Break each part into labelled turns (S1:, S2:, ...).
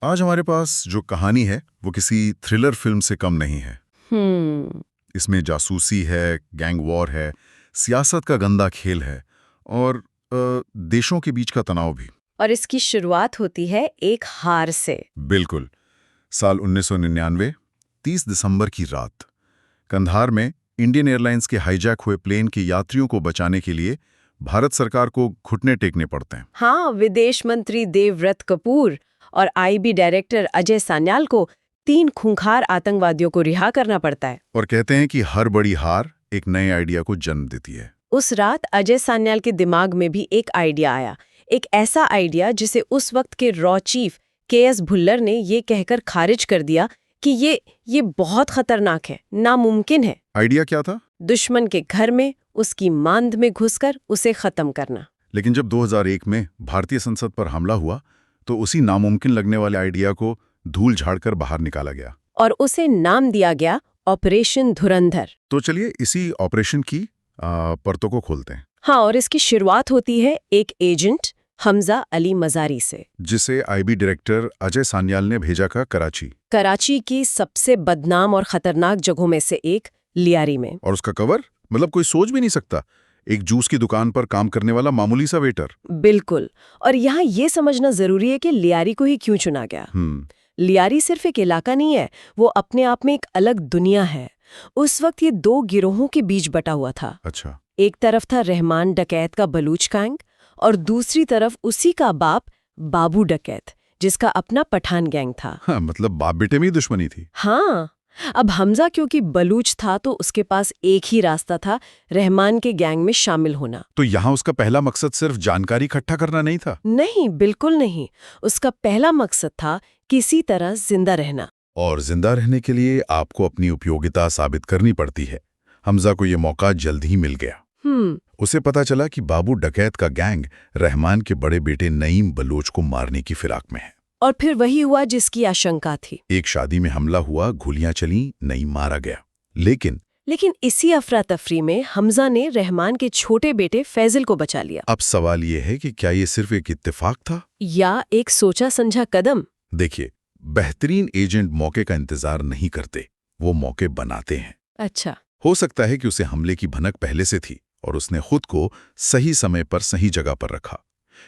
S1: आज हमारे पास जो कहानी है वो किसी थ्रिलर फिल्म से कम नहीं है। इसमें जासूसी है, गैंग वॉर है, सियासत का गंदा खेल है और देशों के बीच का तनाव भी।
S2: और इसकी शुरुआत होती है एक हार से।
S1: बिल्कुल। साल 1999, 30 दिसंबर की रात, कंधार में इंडियन एयरलाइंस के हाईजैक हुए प्लेन के यात्रियों को बचाने के लिए भारत सरकार को घुटने टेकने पड़ते हैं।
S2: हाँ, विदेश मंत्री देवव्रत कपूर और आईबी डायरेक्टर अजय सान्याल को 3 खूंखार आतंकवादियों को रिहा करना पड़ता है।
S1: और कहते हैं कि हर बड़ी हार एक नए आइडिया को जन्म देती है।
S2: उस रात अजय सान्याल के दिमाग में भी एक आइडिया आया, एक ऐसा आइडिया जिसे उस वक्त के रॉ चीफ केएस भुल्लर ने ये कहकर खारिज कर दिया कि ये बहुत खतरनाक है, नामुमकिन है।
S1: आइडिया क्या था?
S2: दुश्मन के घर में, उसकी मांद में घुसकर उसे खत्म करना।
S1: लेकिन जब 2001 में भारतीय संसद पर हमला हुआ तो उसी नामुमकिन लगने वाले आइडिया को धूल झाड़कर बाहर निकाला गया
S2: और उसे नाम दिया गया ऑपरेशन धुरंधर।
S1: तो चलिए इसी ऑपरेशन की परतों को खोलते हैं।
S2: हाँ, और इसकी शुरुआत होती है एक एजेंट हमजा अली मजारी से,
S1: जिसे आईबी डायरेक्टर अजय सान्याल ने भेजा था कराची
S2: की सबसे बदनाम और खतरनाक जगहों में से एक, लियारी में।
S1: और उसका कवर मतलब कोई सोच भी नहीं सकता, एक जूस की दुकान पर काम करने वाला मामूली सा वेटर।
S2: बिल्कुल। और यहाँ ये समझना जरूरी है कि लियारी को ही क्यों चुना गया। लियारी सिर्फ एक इलाका नहीं है, वो अपने आप में एक अलग दुनिया है। उस वक्त ये 2 गिरोहों के बीच बटा हुआ था।
S1: अच्छा।
S2: एक तरफ था रहमान डकैत का बलूच गैंग और दूसरी तरफ उसी का बाप बाबू डकैत, जिसका अपना पठान गैंग था।
S1: हाँ, मतलब बाप बेटे में ही दुश्मनी थी।
S2: हाँ, अब हमजा क्योंकि बलूच था तो उसके पास एक ही रास्ता था, रहमान के गैंग में शामिल होना।
S1: तो यहाँ उसका पहला मकसद सिर्फ जानकारी इकट्ठा करना नहीं था?
S2: नहीं, बिल्कुल नहीं। उसका पहला मकसद था किसी तरह जिंदा रहना।
S1: और जिंदा रहने के लिए आपको अपनी उपयोगिता साबित करनी पड़ती है। हमजा को ये मौका जल्द ही मिल गया। उसे पता चला कि बाबू डकैत का गैंग रहमान के बड़े बेटे नईम बलोच को मारने की फिराक में है।
S2: और फिर वही हुआ जिसकी आशंका थी।
S1: एक शादी में हमला हुआ, गोलियां चली, नईम मारा गया। लेकिन
S2: इसी अफरा तफरी में हमजा ने रहमान के छोटे बेटे फैजल को बचा लिया।
S1: अब सवाल ये है कि क्या ये सिर्फ एक इत्तेफाक था
S2: या एक सोचा समझा कदम?
S1: देखिए, बेहतरीन एजेंट मौके का इंतजार नहीं करते, वो मौके बनाते हैं।
S2: अच्छा।
S1: हो सकता है कि उसे हमले की भनक पहले से थी और उसने खुद को सही समय पर सही जगह पर रखा।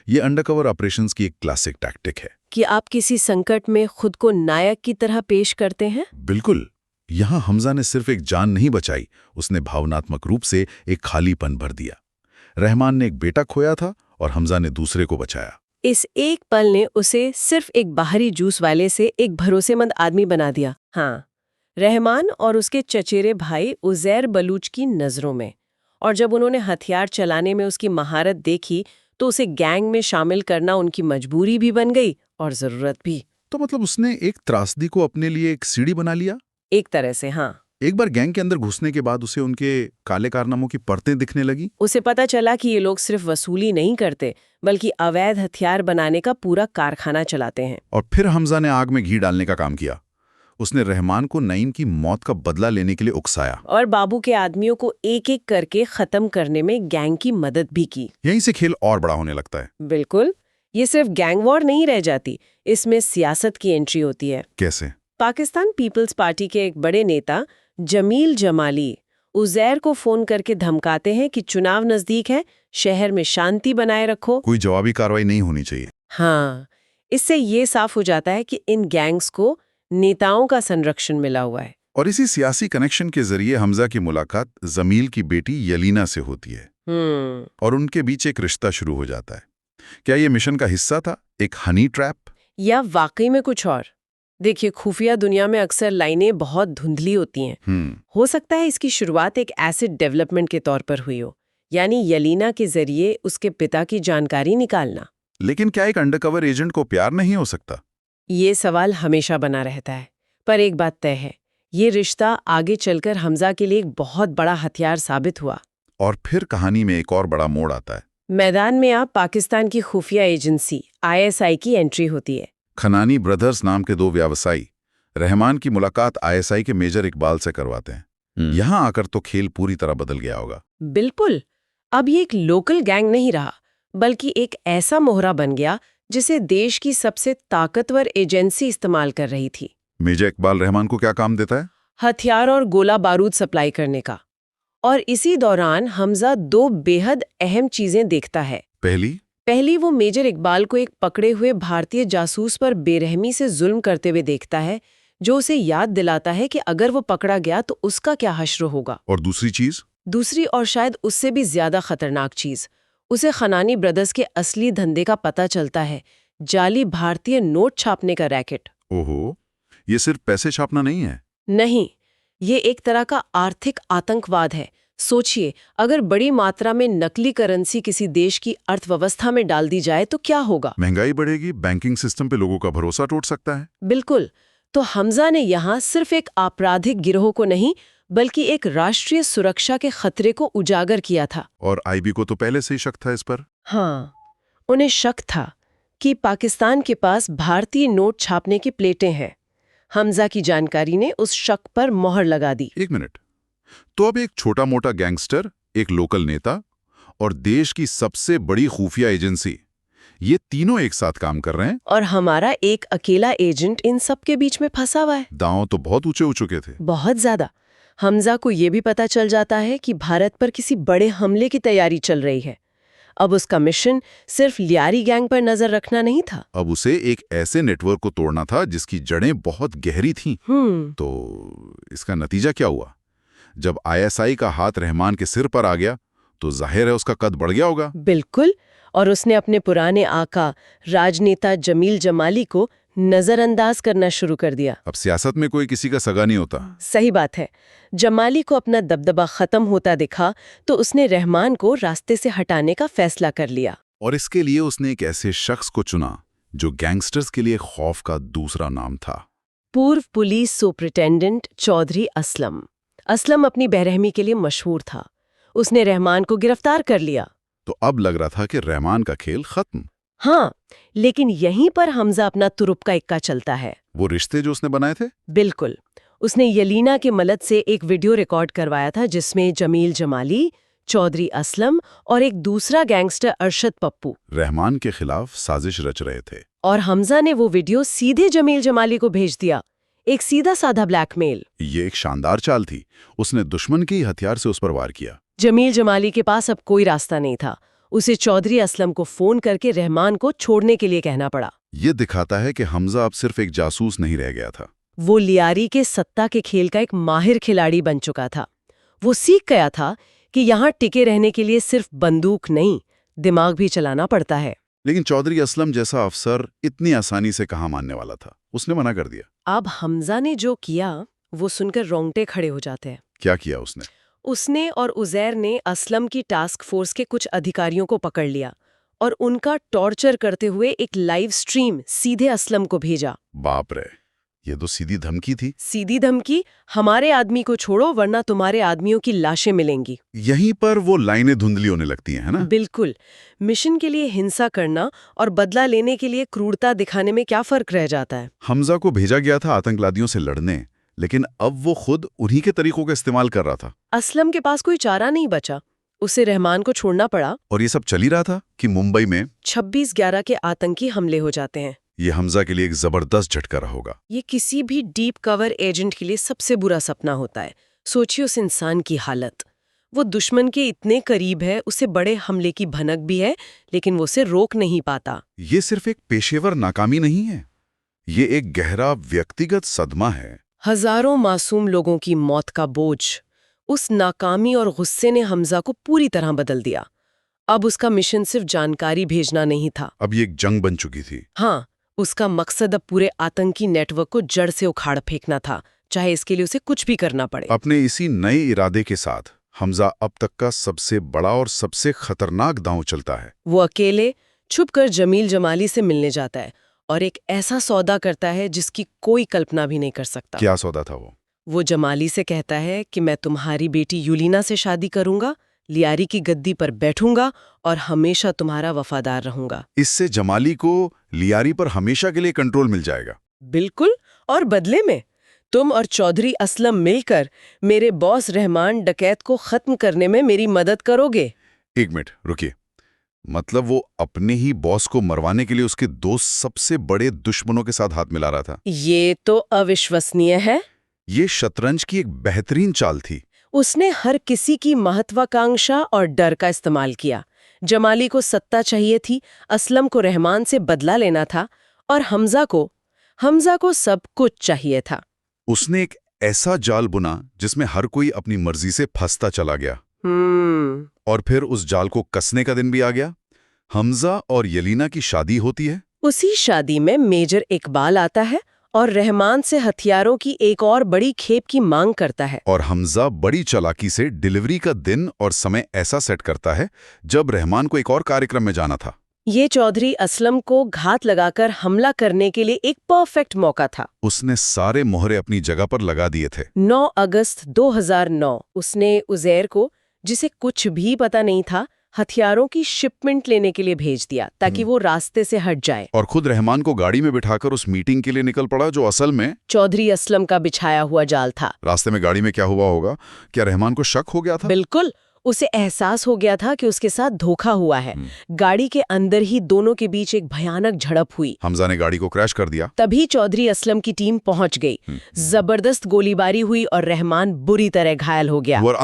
S1: ये अंडरकवर ऑपरेशंस की एक क्लासिक टैक्टिक है
S2: कि आप किसी संकट में खुद को नायक की तरह पेश करते हैं।
S1: बिल्कुल। यहाँ हमजा ने सिर्फ एक जान नहीं बचाई, उसने भावनात्मक रूप से एक खालीपन भर दिया। रहमान ने एक बेटा खोया था और हमजा ने दूसरे को बचाया।
S2: इस एक पल ने उसे सिर्फ एक बाहरी जूस वाले से एक भरोसेमंद आदमी बना दिया। हाँ, रहमान और उसके चचेरे भाई उजैर बलूच की नजरों में। और जब उन्होंने हथियार चलाने में उसकी महारत देखी तो उसे गैंग में शामिल करना उनकी मजबूरी भी बन गई और जरूरत भी।
S1: तो मतलब उसने एक त्रासदी को अपने लिए एक सीढ़ी बना लिया?
S2: एक तरह से, हाँ।
S1: एक बार गैंग के अंदर घुसने के बाद उसे उनके काले कारनामों की परतें दिखने लगी।
S2: उसे पता चला कि ये लोग सिर्फ वसूली नहीं करते बल्कि अवैध हथियार बनाने का पूरा कारखाना चलाते हैं।
S1: और फिर हमजा ने आग में घी डालने का काम किया। उसने रहमान को नईम की मौत का बदला लेने के लिए उकसाया
S2: और बाबू के आदमियों को एक एक करके खत्म करने में गैंग की मदद भी की।
S1: यहीं से खेल और बड़ा होने लगता है।
S2: बिल्कुल। ये सिर्फ गैंग वॉर नहीं रह जाती, इसमें सियासत की एंट्री होती है।
S1: कैसे?
S2: पाकिस्तान पीपल्स पार्टी के एक बड़े नेता जमील जमाली उजैर को फोन करके धमकाते हैं कि चुनाव नजदीक है, शहर में शांति बनाए रखो,
S1: कोई जवाबी कार्रवाई नहीं होनी चाहिए।
S2: हाँ, इससे ये साफ हो जाता है कि इन गैंग्स को नेताओं का संरक्षण मिला हुआ है।
S1: और इसी सियासी कनेक्शन के जरिए हमजा की मुलाकात जमील की बेटी यलीना से होती है। और उनके बीच एक रिश्ता शुरू हो जाता है। क्या ये मिशन का हिस्सा था, एक हनी ट्रैप,
S2: या वाकई में कुछ और? देखिए, खुफिया दुनिया में अक्सर लाइनें बहुत धुंधली होती हैं। हो सकता है इसकी शुरुआत एक एसिड डेवलपमेंट के तौर पर हुई हो, यानी यलीना के जरिए उसके पिता की जानकारी निकालना।
S1: लेकिन क्या एक अंडरकवर एजेंट को प्यार नहीं हो सकता?
S2: ये सवाल हमेशा बना रहता है। पर एक बात तय है, ये रिश्ता आगे चलकर हमजा के लिए एक बहुत बड़ा हथियार साबित हुआ।
S1: और फिर कहानी में एक और बड़ा मोड़ आता है।
S2: मैदान में आप पाकिस्तान की खुफिया एजेंसी ISI की एंट्री होती है।
S1: खनानी ब्रदर्स नाम के 2 व्यवसायी रहमान की मुलाकात ISI के मेजर इकबाल से करवाते हैं। यहाँ आकर तो खेल पूरी तरह बदल गया होगा।
S2: बिल्कुल। अब ये एक लोकल गैंग नहीं रहा, बल्कि एक ऐसा मोहरा बन गया जिसे देश की सबसे ताकतवर एजेंसी इस्तेमाल कर रही थी।
S1: मिर्जा इकबाल रहमान को क्या काम देता है?
S2: हथियार और गोला बारूद सप्लाई करने का। और इसी दौरान हमजा दो बेहद अहम चीजें देखता है। पहली वो मेजर इकबाल को एक पकड़े हुए भारतीय जासूस पर बेरहमी से जुल्म करते हुए देखता है, जो उसे याद दिलाता है कि अगर वो पकड़ा गया तो उसका क्या हश्र होगा।
S1: और दूसरी चीज?
S2: दूसरी और शायद उससे भी ज्यादा खतरनाक चीज, उसे खनानी ब्रदर्स के असली धंधे का पता चलता है, जाली भारतीय नोट छापने का रैकेट।
S1: ओहो, ये सिर्फ पैसे छापना नहीं है?
S2: नहीं, ये एक तरह का आर्थिक आतंकवाद है। सोचिए, अगर बड़ी मात्रा में नकली करेंसी किसी देश की अर्थव्यवस्था में डाल दी जाए तो क्या होगा?
S1: महंगाई बढ़ेगी, बैंकिंग सिस्टम पे लोगों का भरोसा टूट सकता है।
S2: बिल्कुल। तो हमजा ने यहाँ सिर्फ एक आपराधिक गिरोह को नहीं, बल्कि एक राष्ट्रीय सुरक्षा के खतरे को उजागर किया था।
S1: और आईबी को तो पहले से ही शक था इस पर।
S2: हाँ, उन्हें शक था कि पाकिस्तान के पास भारतीय नोट छापने की प्लेटें हैं। हमजा की जानकारी ने उस शक पर मोहर लगा दी।
S1: एक मिनट, तो अब एक छोटा मोटा गैंगस्टर, एक लोकल नेता और देश की सबसे बड़ी खुफिया एजेंसी, ये तीनों एक साथ काम कर रहे हैं।
S2: और हमारा एक अकेला एजेंट इन सब के बीच में फंसा हुआ है।
S1: दांव तो बहुत ऊंचे हो चुके थे।
S2: बहुत ज्यादा। हमजा को ये भी पता चल जाता है कि भारत पर किसी बड़े हमले की तैयारी चल रही है। अब उसका मिशन सिर्फ लियारी गैंग पर नजर रखना नहीं था।
S1: अब उसे एक ऐसे नेटवर्क को तोड़ना था जिसकी जड़ें बहुत गहरी थीं। तो इसका नतीजा क्या हुआ? जब आईएसआई का हाथ रहमान के सिर पर आ गया तो जाहिर है उसका कद बढ़ गया होगा।
S2: बिल्कुल। और उसने अपने पुराने आका राजनेता जमील जमाली को नजरअंदाज करना शुरू कर दिया।
S1: अब सियासत में कोई किसी का सगा नहीं होता।
S2: सही बात है। जमाली को अपना दबदबा खत्म होता दिखा तो उसने रहमान को रास्ते से हटाने का फैसला कर लिया।
S1: और इसके लिए उसने एक ऐसे शख्स को चुना जो गैंगस्टर्स के लिए खौफ का दूसरा नाम था।
S2: पूर्व पुलिस सुपरिटेंडेंट चौधरी असलम। असलम अपनी बेरहमी के लिए मशहूर था। उसने रहमान को गिरफ्तार कर लिया।
S1: तो अब लग रहा था कि रहमान का खेल खत्म।
S2: हाँ, लेकिन यहीं पर हमजा अपना तुरुप का इक्का चलता है।
S1: वो रिश्ते जो उसने बनाए थे?
S2: बिल्कुल। उसने यलीना के मदद से एक वीडियो रिकॉर्ड करवाया था जिसमें जमील जमाली, चौधरी असलम और एक दूसरा गैंगस्टर अरशद पप्पू
S1: रहमान के खिलाफ साजिश रच रहे थे।
S2: और हमजा ने वो वीडियो सीधे जमील जमाली को भेज दिया। एक सीधा साधा ब्लैकमेल।
S1: ये एक शानदार चाल थी। उसने दुश्मन के ही हथियार से उस पर वार किया।
S2: जमील जमाली के पास अब कोई रास्ता नहीं था। उसे चौधरी असलम को फोन करके रहमान को छोड़ने के लिए कहना पड़ा।
S1: ये दिखाता है कि हमजा अब सिर्फ एक जासूस नहीं रह गया था।
S2: वो लियारी के सत्ता के खेल का एक माहिर खिलाड़ी बन चुका था। वो सीख गया था कि यहाँ टिके रहने के लिए सिर्फ बंदूक नहीं, दिमाग भी चलाना पड़ता है।
S1: लेकिन चौधरी असलम जैसा अफसर इतनी आसानी से कहाँ मानने वाला था। उसने मना कर दिया।
S2: अब हमजा ने जो किया वो सुनकर रोंगटे खड़े हो जाते हैं।
S1: क्या किया उसने?
S2: उसने और उजैर ने असलम की टास्क फोर्स के कुछ अधिकारियों को पकड़ लिया और उनका टॉर्चर करते हुए एक लाइव स्ट्रीम सीधे असलम को भेजा।
S1: बाप रे, ये तो सीधी धमकी थी।
S2: सीधी धमकी, हमारे आदमी को छोड़ो वरना तुम्हारे आदमियों की लाशें मिलेंगी।
S1: यहीं पर वो लाइनें धुंधली होने लगती हैं, है ना?
S2: बिल्कुल। मिशन के लिए हिंसा करना और बदला लेने के लिए क्रूरता दिखाने में क्या फर्क रह जाता है?
S1: हमजा को भेजा गया था आतंकवादियों से लड़ने, लेकिन अब वो खुद उन्हीं के तरीकों का इस्तेमाल कर रहा था।
S2: असलम के पास कोई चारा नहीं बचा। उसे रहमान को छोड़ना पड़ा।
S1: और ये सब चल ही रहा था कि मुंबई में
S2: 26/11 के आतंकी हमले हो जाते हैं।
S1: ये हमजा के लिए एक जबरदस्त झटका रहा होगा।
S2: ये किसी भी डीप कवर एजेंट के लिए सबसे बुरा सपना होता है। सोचिए उस इंसान की हालत। वो दुश्मन के इतने करीब है, उसे बड़े हमले की भनक भी है, लेकिन वो उसे रोक नहीं पाता।
S1: ये सिर्फ एक पेशेवर नाकामी नहीं है, ये एक गहरा व्यक्तिगत सदमा है।
S2: हजारों मासूम लोगों की मौत का बोझ। उस नाकामी और गुस्से ने हमजा को पूरी तरह बदल दिया। अब उसका मिशन सिर्फ जानकारी भेजना नहीं था।
S1: अब ये एक जंग बन चुकी थी।
S2: हाँ, उसका मकसद अब पूरे आतंकी नेटवर्क को जड़ से उखाड़ फेंकना था, चाहे इसके लिए उसे कुछ भी करना पड़े।
S1: अपने इसी नए इरादे के साथ हमजा अब तक का सबसे बड़ा और सबसे खतरनाक दांव चलता है।
S2: वो अकेले छुपकर जमील जमाली से मिलने जाता है और एक ऐसा सौदा करता है जिसकी कोई कल्पना भी नहीं कर सकता।
S1: क्या सौदा था वो?
S2: वो जमाली से कहता है कि मैं तुम्हारी बेटी यूलिना से शादी करूंगा, लियारी की गद्दी पर बैठूंगा और हमेशा तुम्हारा वफादार रहूंगा।
S1: इससे जमाली को लियारी पर हमेशा के लिए कंट्रोल मिल जाएगा।
S2: बिल्कुल। और बदले में तुम और चौधरी असलम मिलकर मेरे बॉस रहमान डकैत को खत्म करने में मेरी मदद करोगे।
S1: एक मिनट रुकिए, मतलब वो अपने ही बॉस को मरवाने के लिए उसके दो सबसे बड़े दुश्मनों के साथ हाथ मिला रहा था।
S2: ये तो अविश्वसनीय है।
S1: ये शतरंज की एक बेहतरीन चाल थी।
S2: उसने हर किसी की महत्वाकांक्षा और डर का इस्तेमाल किया। जमाली को सत्ता चाहिए थी, असलम को रहमान से बदला लेना था, और हमजा को सब कुछ चाहिए था।
S1: उसने एक ऐसा जाल बुना जिसमें हर कोई अपनी मर्जी से फंसता चला गया। और फिर उस जाल को कसने का दिन भी आ गया। हमजा और यलीना की शादी होती है।
S2: उसी शादी में मेजर इकबाल आता है और रहमान से हथियारों की एक और बड़ी खेप की मांग करता है।
S1: और हमजा बड़ी चालाकी से डिलीवरी का दिन और समय ऐसा सेट करता है जब रहमान को एक और कार्यक्रम में जाना था।
S2: ये चौधरी असलम को घात लगाकर हमला करने के लिए एक परफेक्ट मौका था।
S1: उसने सारे मोहरे अपनी जगह पर लगा दिए थे।
S2: 9 अगस्त 2009 उसने उजैर को, जिसे कुछ भी पता नहीं था, हथियारों की शिपमेंट लेने के लिए भेज दिया ताकि वो रास्ते से हट जाए।
S1: और खुद रहमान को गाड़ी में बिठाकर उस मीटिंग के लिए निकल पड़ा जो असल में
S2: चौधरी असलम का बिछाया हुआ जाल था।
S1: रास्ते में गाड़ी में क्या हुआ होगा? क्या रहमान को शक हो गया था?
S2: बिल्कुल, उसे एहसास हो गया था कि उसके साथ धोखा हुआ है। गाड़ी के अंदर ही दोनों के बीच एक भयानक झड़प हुई।
S1: हमजा ने गाड़ी को क्रैश कर दिया।
S2: तभी चौधरी असलम की टीम पहुंच गई। जबरदस्त गोलीबारी हुई और रहमान बुरी तरह घायल हो गया।
S1: और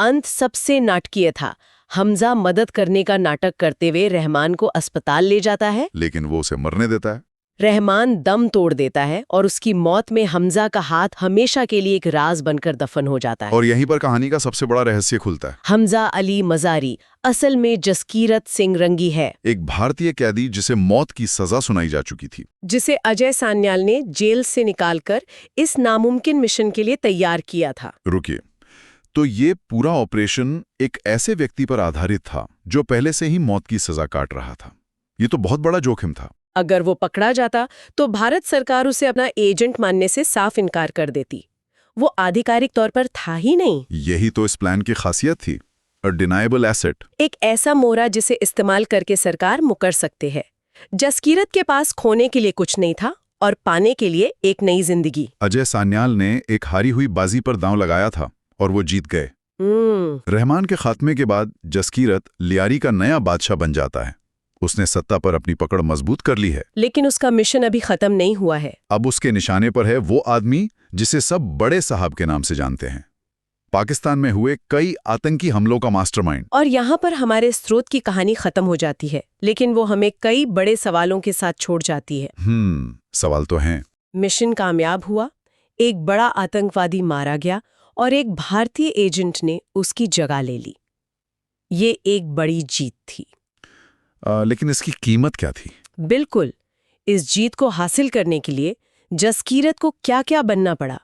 S1: अंत
S2: सबसे नाटकीय था। हमजा मदद करने का नाटक करते हुए रहमान को अस्पताल ले जाता है,
S1: लेकिन वो उसे मरने देता है।
S2: रहमान दम तोड़ देता है और उसकी मौत में हमजा का हाथ हमेशा के लिए एक राज बनकर दफन हो जाता है।
S1: और यहीं पर कहानी का सबसे बड़ा रहस्य खुलता है।
S2: हमजा अली मजारी असल में जसकीरत सिंह रंगी है,
S1: एक भारतीय कैदी जिसे मौत की सजा सुनाई जा चुकी थी,
S2: जिसे अजय सान्याल ने जेल से निकालकर इस नामुमकिन मिशन के लिए तैयार किया था।
S1: रुकिए, तो ये पूरा ऑपरेशन एक ऐसे व्यक्ति पर आधारित था जो पहले से ही मौत की सजा काट रहा था। ये तो बहुत बड़ा जोखिम था।
S2: अगर वो पकड़ा जाता तो भारत सरकार उसे अपना एजेंट मानने से साफ इनकार कर देती। वो आधिकारिक तौर पर था ही नहीं।
S1: यही तो इस प्लान की खासियत थी, अ डिनायबल एसेट।
S2: एक ऐसा मोहरा जिसे इस्तेमाल करके सरकार मुकर सकते हैं। जसकीरत के पास खोने के लिए कुछ नहीं था और पाने के लिए एक नई जिंदगी।
S1: अजय सान्याल ने एक हारी हुई बाजी पर दांव लगाया था और वो जीत गए। रहमान के खात्मे के बाद जसकीरत लियारी का नया बादशाह बन जाता है। उसने सत्ता पर अपनी पकड़ मजबूत कर ली है,
S2: लेकिन उसका मिशन अभी खत्म नहीं हुआ है।
S1: अब उसके निशाने पर है वो आदमी जिसे सब बड़े साहब के नाम से जानते हैं, पाकिस्तान में हुए कई आतंकी हमलों का मास्टरमाइंड।
S2: और यहाँ पर हमारे स्रोत की कहानी खत्म हो जाती है, लेकिन वो हमें कई बड़े सवालों के साथ छोड़ जाती है।
S1: सवाल तो हैं।
S2: मिशन कामयाब हुआ, एक बड़ा आतंकवादी मारा गया और एक भारतीय एजेंट ने उसकी जगह ले ली। ये एक बड़ी जीत थी।
S1: लेकिन इसकी कीमत क्या थी?
S2: बिल्कुल, इस जीत को हासिल करने के लिए जसकीरत को क्या क्या बनना पड़ा।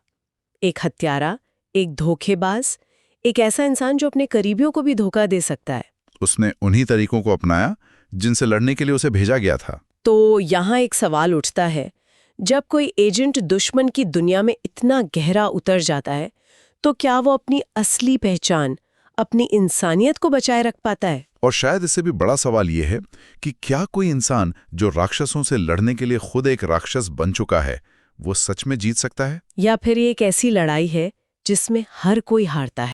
S2: एक हत्यारा, एक धोखेबाज, एक ऐसा इंसान जो अपने करीबियों को भी धोखा दे सकता है।
S1: उसने उन्हीं तरीकों को अपनाया जिनसे लड़ने के लिए उसे भेजा गया था।
S2: तो यहाँ एक सवाल उठता है, जब कोई एजेंट दुश्मन की दुनिया में इतना गहरा उतर जाता है, तो क्या वो अपनी असली पहचान, अपनी इंसानियत को बचाए रख पाता है?
S1: और शायद इससे भी बड़ा सवाल ये है कि क्या कोई इंसान जो राक्षसों से लड़ने के लिए खुद एक राक्षस बन चुका है, वो सच में जीत सकता है?
S2: या फिर ये एक ऐसी लड़ाई है जिसमें हर कोई हारता है?